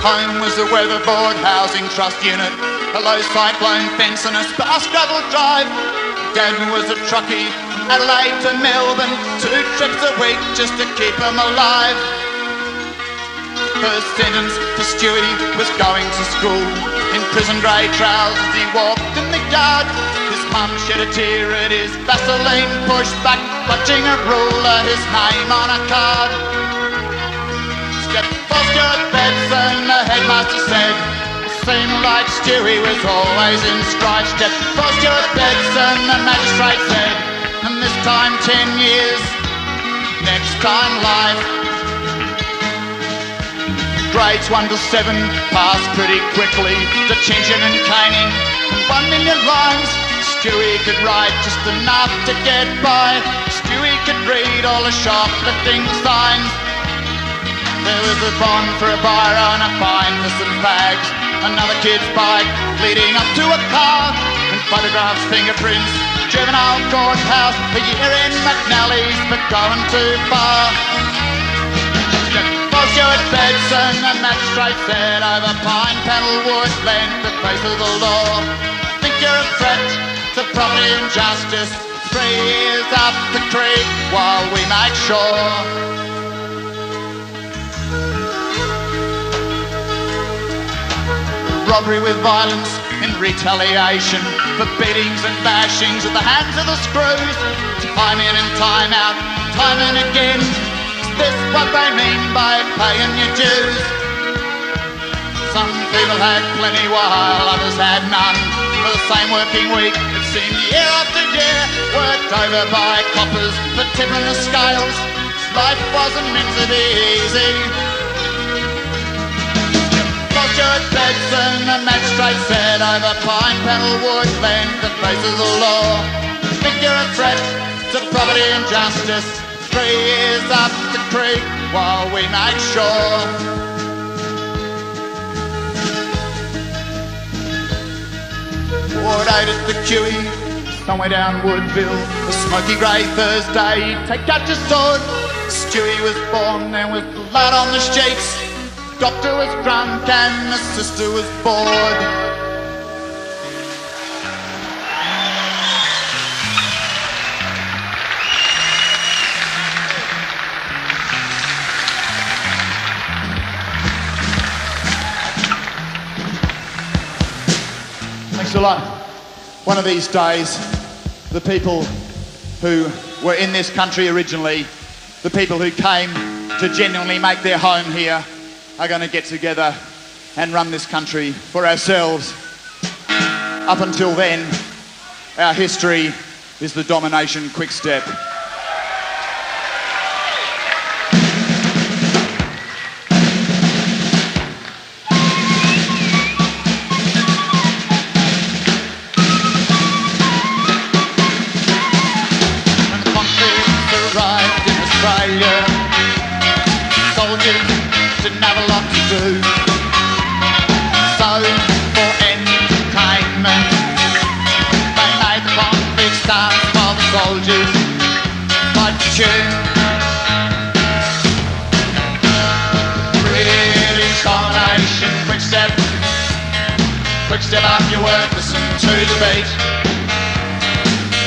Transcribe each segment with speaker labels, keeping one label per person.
Speaker 1: Home was a weatherboard housing trust unit, a low cyclone fence and a sparse gravel drive. Dad was a truckie, Adelaide to Melbourne, 2 trips a week just to keep him alive. First sentence for Stewie was going to school. In prison grey trousers he walked in the yard. His mum shed a tear at his Vaseline pushed back, clutching a ruler, his name on a card. Step Foster at Bedson, the headmaster said. It seemed like Stewie was always in stride. Step Foster at Bedson, the magistrate said. And this time 10 years, next time life. Grades 1 to 7 passed pretty quickly. Detention and caning and 1 million rhymes. Stewie could write just enough to get by. Stewie could read all the shoplifting signs. There was a bond for a biro and a fine for some fags. Another kid's bike leading up to a car. And photographs, fingerprints, juvenile courthouse. A year in McNally's but going too far. Stuart Bedson, the magistrate said, over pine panel wood length, the face of the law. Think you're a threat to property and justice. 3 years up the creek while we make sure. Robbery with violence in retaliation for beatings and bashings at the hands of the screws. Time in and time out, time and again. This what they mean by paying your dues. Some people had plenty while others had none. For the same working week, it seemed year after year. Worked over by coppers for tipping the scales. Life wasn't meant to be easy. Foster at Bedson, the magistrate said, over pine panel wood length, the face of the law. Think you're a threat to property and justice. 3 years up the creek while we make sure. Ward 8 at the QE, somewhere down Woodville. A smoky grey Thursday, he'd take out your sword. Stewie was born, there was blood on the sheets. Doctor was drunk and the sister was bored. Thanks a lot. One of these days, the people who were in this country originally, the people who came to genuinely make their home here, are going to get together and run this country for ourselves. Up until then, our history is the Domination Quickstep. Didn't have a lot to do, so for entertainment they made the convicts dance while the soldiers played the tune. British Domination Quickstep, quickstep up your work, listen to the beat.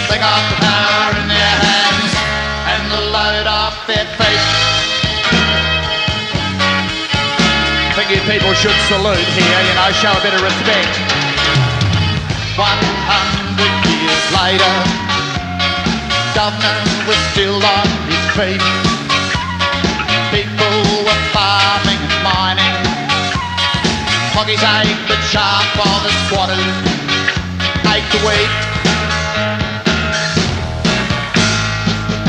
Speaker 1: They got the power in their hands and the load off their feet. I think you people should salute here, you know, show a bit of respect. 100 years later, governor was still on his feet. People were farming and mining. Hoggies ate the chaff while the squatters ate the wheat.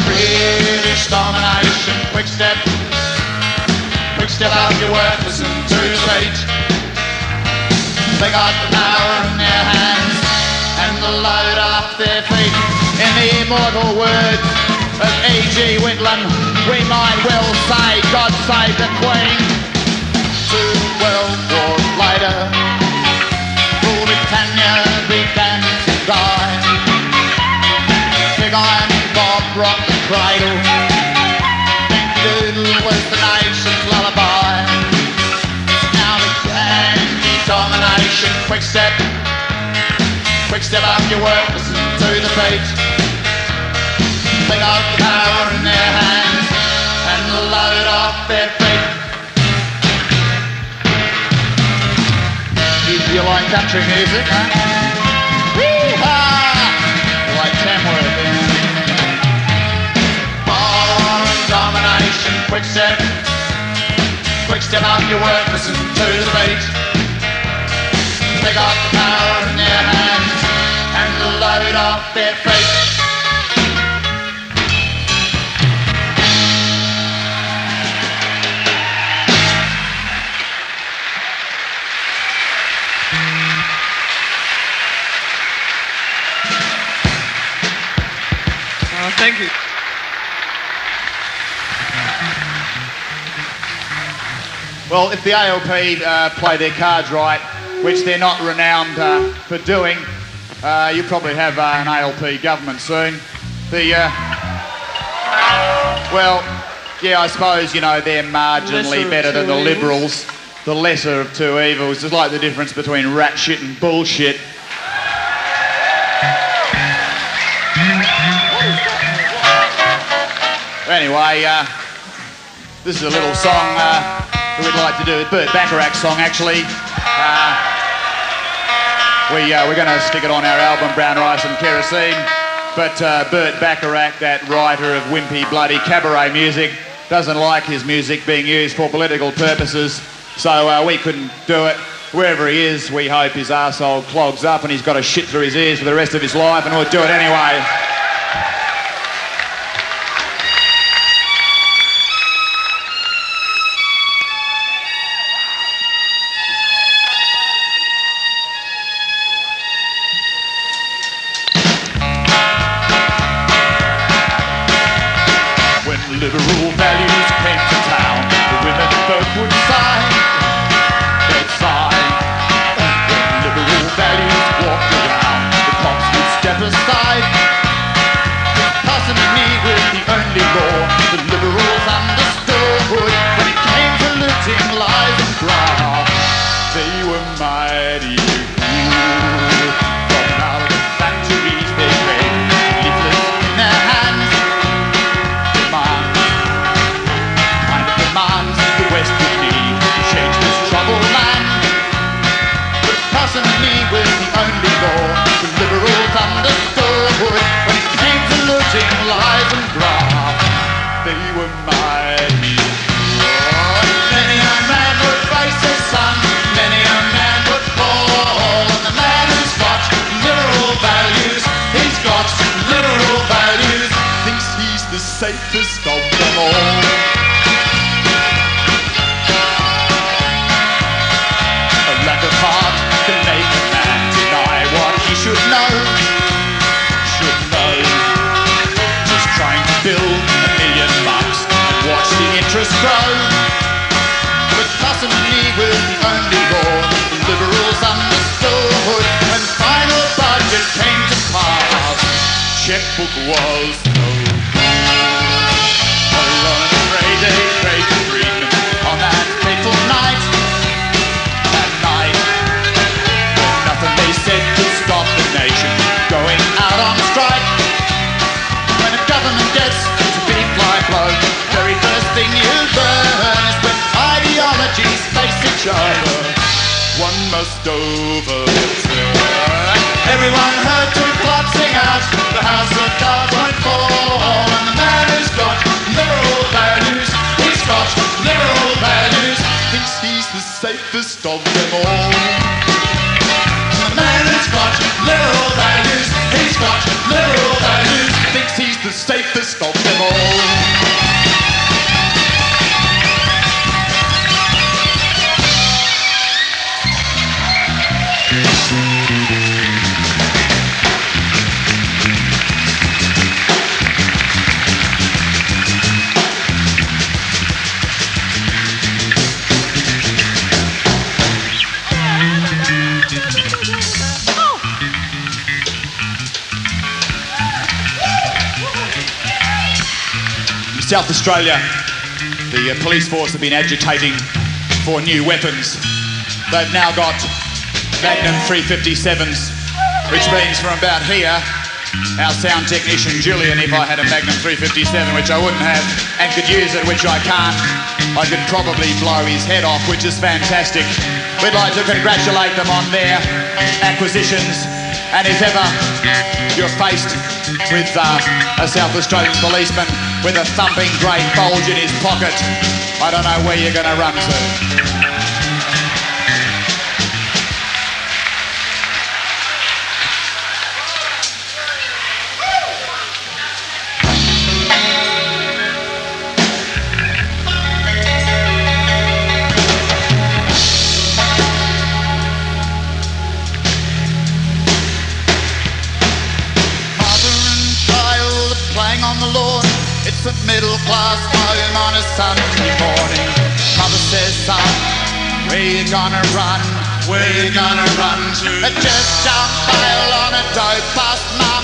Speaker 1: British Domination Quickstep, quickstep out your work, listen to the beat. They got the power in their hands and the load off their feet. In the immortal words of E.G. Whitlam, we might well say, God save the Queen. 2 world wars later, Rule Britannia began to die. Big Iron Bob rocked the cradle. Doodle was the nation's lullaby. Now the Quickstep up your work, listen to the beat. They got the power in their hands and the load off their feet. You like country music, huh? Wee-ha! You like Tamworth, Power and domination, quickstep. Quickstep up your work, listen to the beat. They got the power in their hands and the load off their feet.
Speaker 2: Thank you.
Speaker 1: Well, if the ALP play their cards right, which they're not renowned for doing, you'll probably have an ALP government soon. Well, yeah, I suppose, you know, they're marginally better than the Liberals. The lesser of two evils. It's like the difference between rat shit and bullshit. Anyway, this is a little song that we'd like to do. A Burt Bacharach song, actually. We're going to stick it on our album, Brown Rice and Kerosene. But Burt Bacharach, that writer of wimpy, bloody cabaret music, doesn't like his music being used for political purposes. So we couldn't do it. Wherever he is, we hope his arsehole clogs up and he's got a shit through his ears for the rest of his life, and we'll do it anyway. Liberal values came to town, the women folk would sigh, they'd sigh. When liberal values walked around, the cops would step aside. Parson and me were the only law the liberals understood. When it came to looting lies and graft, they were mighty cool. From out of the factories they read leaflets in their hands. The West would need to change this troubled land. But Parson and me were the only law the liberals understood. When it came to looting lies and graft, they were mighty good. Many a man would face his son, many a man would fall. And the man who's got liberal values, he's got liberal values, thinks he's the safest of them all. Heart can make a man deny what he should know. Just trying to build $1 million and watch the interest grow. But Parson and me were the only law the liberals understood. When the final budget came to pass, checkbook was no good. Alone and afraid they prayed to Friedman on that fateful night. They said could stop the nation going out on strike. When a government gets to be fly-blown, the very first thing you learn is when ideologies face each other, one must overturn. Everyone heard two clocks sing out, the house of cards won't fall. And the man who's got liberal values, he's got liberal values, thinks he's the safest of them all. He's got liberal values, he's got liberal values, thinks he's the safest of them all. South Australia, the police force have been agitating for new weapons. They've now got Magnum 357s which means from about here, our sound technician Julian, if I had a Magnum 357, which I wouldn't have, and could use it, which I can't, I could probably blow his head off, which is fantastic. We'd like to congratulate them on their acquisitions, and if ever you're faced with a South Australian policeman with a thumping great bulge in his pocket, I don't know where you're going to run to. A middle-class home on a Sunday morning. Mother says, son, where you gonna run? Where you gonna run to? Just jump bail on a dope bust, mum,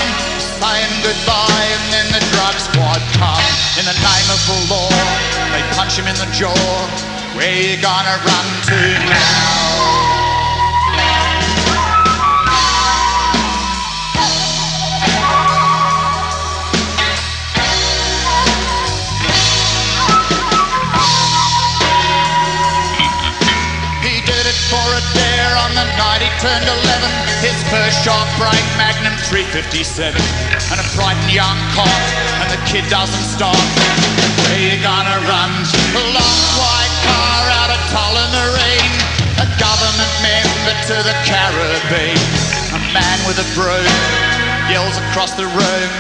Speaker 1: saying goodbye, and then the drug squad come. In the name of the law, they punch him in the jaw. Where you gonna run to now? For a dare on the night he turned 11, his first shot break Magnum 357, and a frightened young cop, and the kid doesn't stop. Where you gonna run? A long white car out of Tullamarine, a government member to the Caribbean. A man with a broom yells across the room,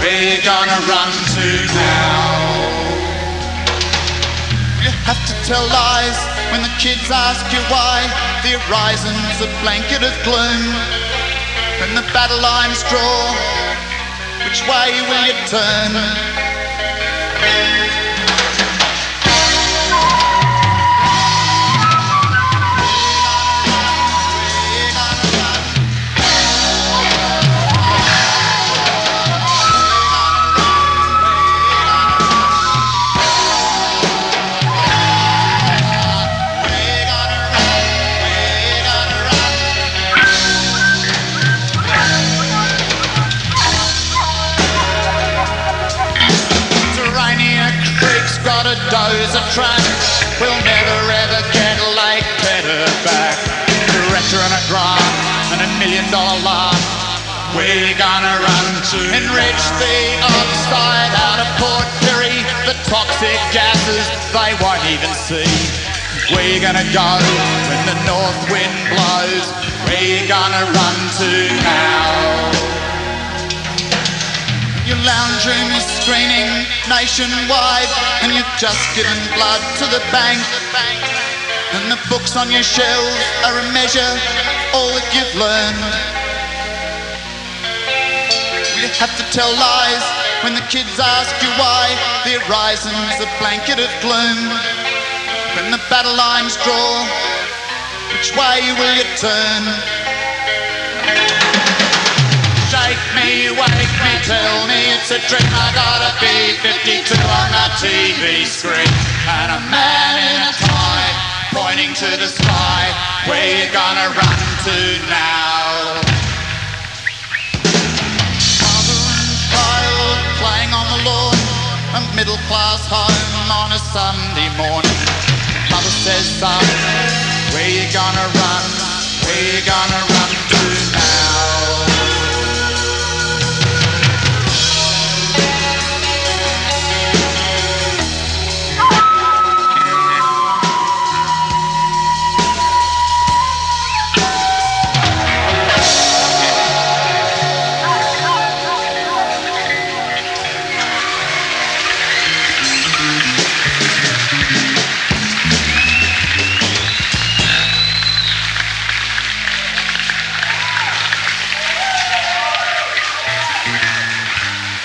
Speaker 1: where you gonna run to now? You have to tell lies when the kids ask you why. The horizon's a blanket of gloom. When the battle lines draw, which way will you turn? Got a dozer track, we'll never ever get Lake Petter back. Director and a grant and $1 million laugh. We're gonna run to enrich the oxide out of Port Pirie. The toxic gases they won't even see. We're gonna go when the north wind blows. We're gonna run to now. Your lounge room is screening nationwide, and you've just given blood to the bank. And the books on your shelves are a measure all that you've learned. You have to tell lies when the kids ask you why. The horizon's a blanket of gloom. When the battle lines draw, which way will you turn? Shake me, wake me, tell me it's a dream. I gotta be 52 on the TV screen, and a man in a tie pointing to the sky. Where you gonna run to now? Mother and child playing on the lawn, a middle-class home on a Sunday morning. Mother says, son, where you gonna run? Where you gonna run to now?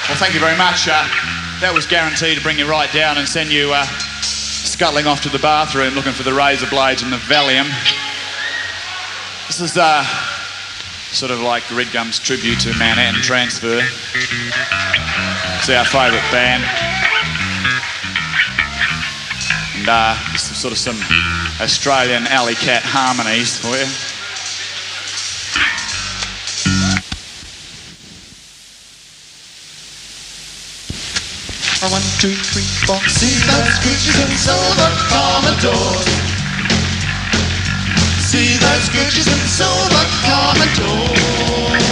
Speaker 1: Well, thank you very much. That was guaranteed to bring you right down and send you scuttling off to the bathroom looking for the razor blades and the Valium. This is sort of like Redgum's tribute to Manhattan Transfer. It's our favourite band. And this is sort of some Australian alley cat harmonies for you. 1, 2, 3, 4. See those Gucci's and silver Commodores. See those Gucci's and silver Commodores.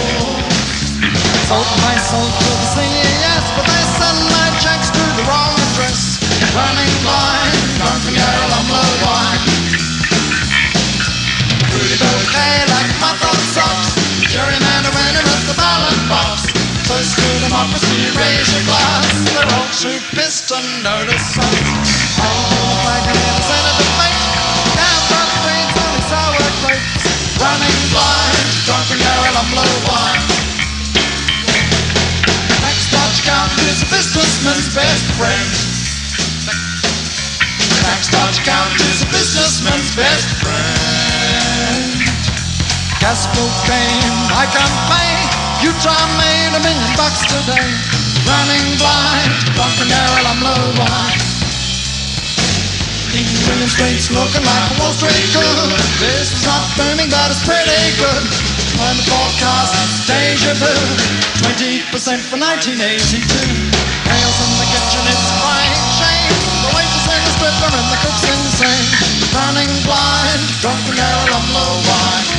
Speaker 1: Sold my soul to the CES, but they send my checks to the wrong address. Running blind, gone from Yarralumla Wine. Fruity bouquet like my thought socks. Gerrymander winner at the ballot box. Toast to democracy, raise your glass. The roll to piston notice us. Oh, like an innocent debate. Down front streets, only sour grapes. Running blind, drunk from Yarralumla Wine. Next watch count is a businessman's best friend. Next watch count is a businessman's best friend. Gas bill came, I can't pay. Utah made $1 million today. Running blind, drunk from Yarralumla Wine. King William Street's looking like a Wall Street good. This is not booming, but it's pretty good. On the forecast, deja vu. 20% for 1982. Nails in the kitchen, it's crying shame. The waitress and the stripper and the cook's insane. Running blind, drunk from Yarralumla Wine.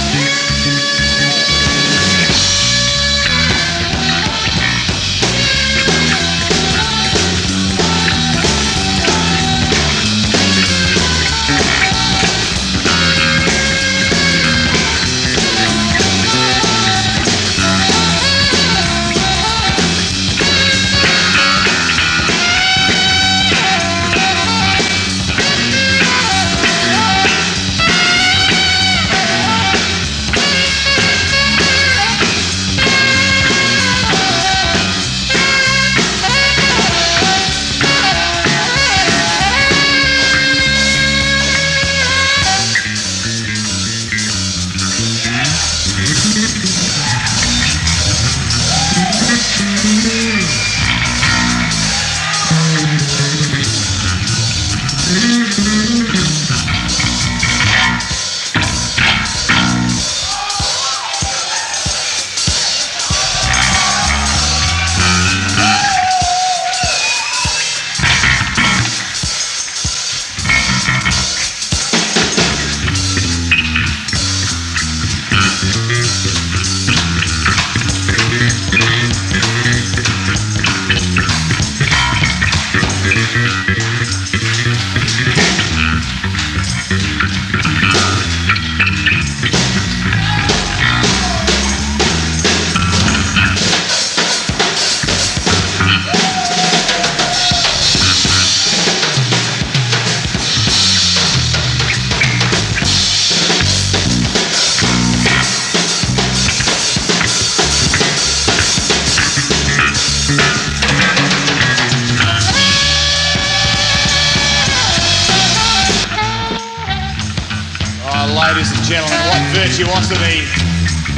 Speaker 2: Ladies and gentlemen, what virtuosity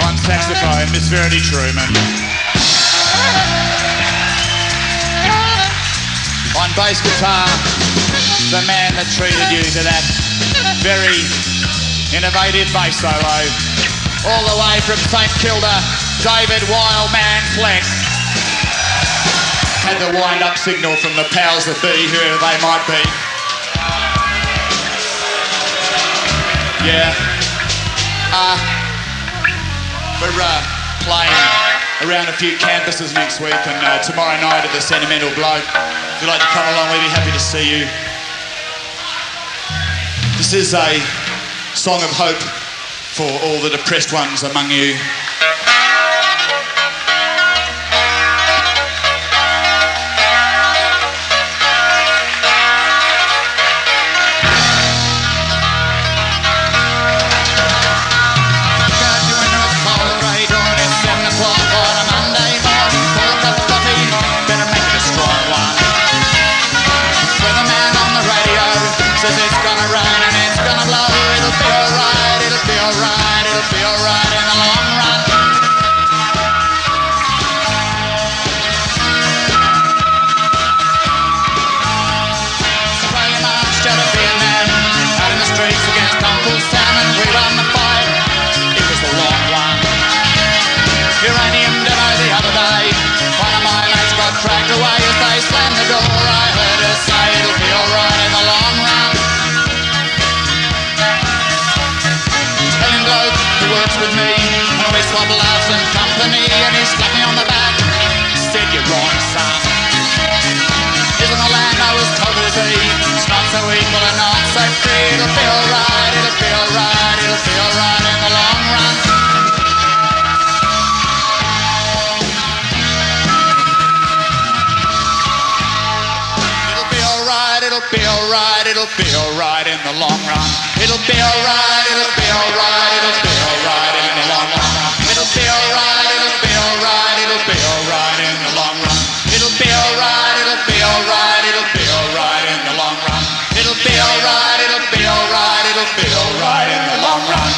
Speaker 2: on saxophone, Miss Verity Truman. On bass guitar, the man that treated you to that very innovative bass solo. All the way from St Kilda, David Wildman Fleck. Had the wind-up signal from the powers that be, whoever they might be. Yeah. We're playing around a few campuses next week, and tomorrow night at the Sentimental Bloke. If you'd like to come along, we'd be happy to see you. This is a song of hope for all the depressed ones among you.
Speaker 1: Uranium demo the other day. One of my mates got cracked away as they slammed the door.
Speaker 2: dance with me, and we swap laughs and company, and he slapped me on the back, said you're wrong, son. Isn't the land I was told to be? It's not so equal and not so free. It'll feel right, it'll feel right, it'll feel right in the long run. It'll be alright, it'll be alright, it'll be alright in the long run. It'll be alright, it'll be alright, it'll be alright in the long run. It'll be alright, it'll be alright, it'll be alright in the long run. It'll be alright, it'll be alright, it'll be alright in the long run. It'll be alright, it'll be alright, it'll be alright in the long run.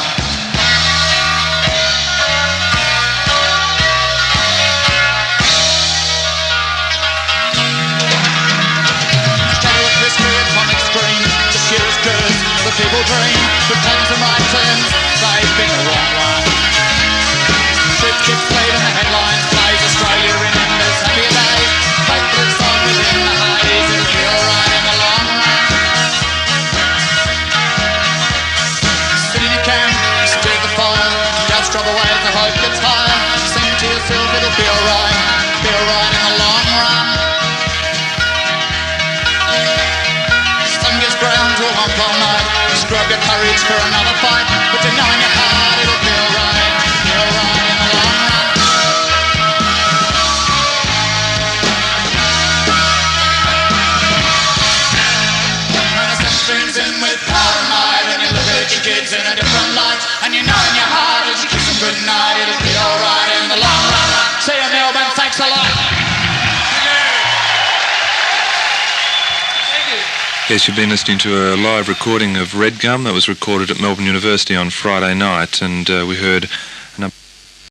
Speaker 2: Struggle with history and comic screen, the sheerest curse, the people dream, with times and right turns, they've been the wrong one. Ship kids played in the headlines, plays Australia remembers happier days. Hopeless song within the haze, it'll be alright in the long run. Sit in your camp, stir the fire, just drop away as the hope gets higher. Sing to yourself, it'll be alright in the long run. Sun gets ground to a hump all night, scrub your courage for another fight, but you know in your heart it'll be alright in the long run. Streams in with power and might, and you look at your kids in a different light, and you know in your heart as you kiss them goodnight, it'll be alright in the long run. See you, Melbourne. Thanks a lot.
Speaker 3: Thank you. Yes, you've been listening to a live recording of Redgum that was recorded at Melbourne University on Friday night, and we heard